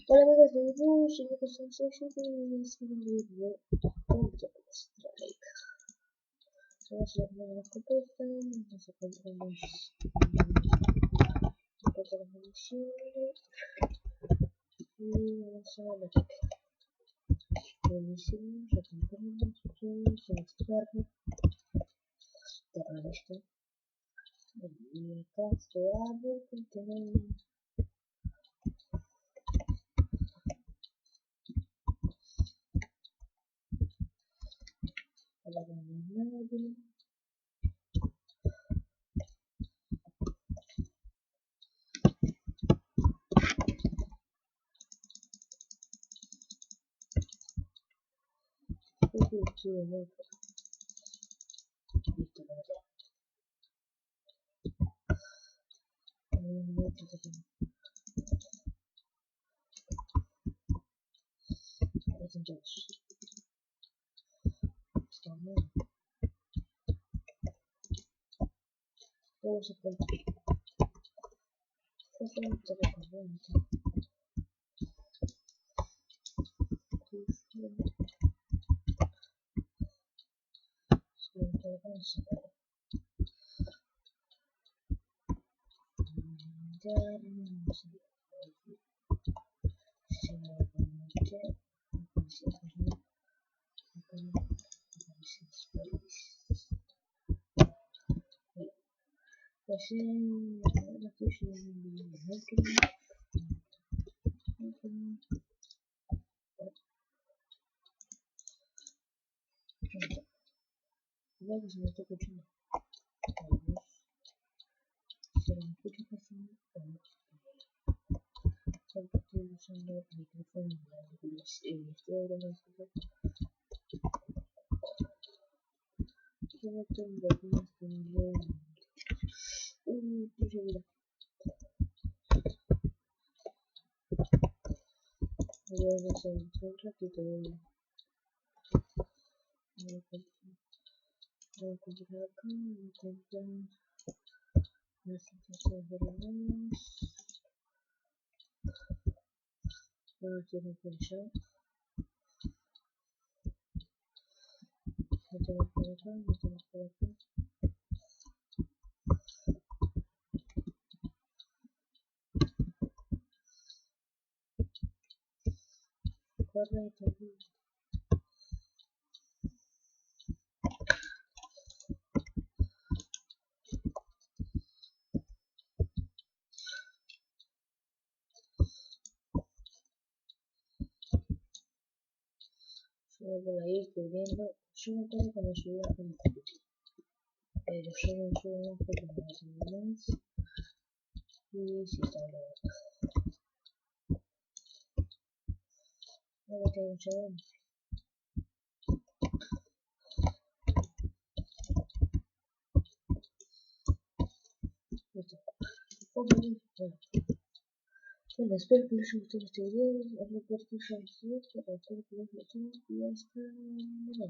Hola amigos de YouTube, soy Nico Sensation y este es un video de Strike. Vamos a ver la escopeta, nos encontramos la munición y vamos a ver munición, recuperamos, extraerlo, cerrar esto y acá se abre el contenedor. Ahora vamos a ver. Listo, la verdad. Entonces, está bien. Todo se puede. Solamente recordemos. Luego se me está escuchando. Se me escucha casi porque estoy usando el micrófono y estoy hablando yo tengo algunas tendencias. Estoy segura. Voy a hacer un ratito. Voy a comprar acá, voy a comprar las sensaciones de los demás. Voy a hacer un pinchado. Metemos por acá, metemos por acá. Correcto. Yo voy a ir cubriendo. Yo no tengo que me ayudar con el capítulo. Pero yo me ayudo más porque me hacen más. Y si está grabado. Ahora tengo un chabón. Listo. Bueno, espero que les haya gustado este video. Recuerden suscribirse, espero que les haya gustado y hasta luego.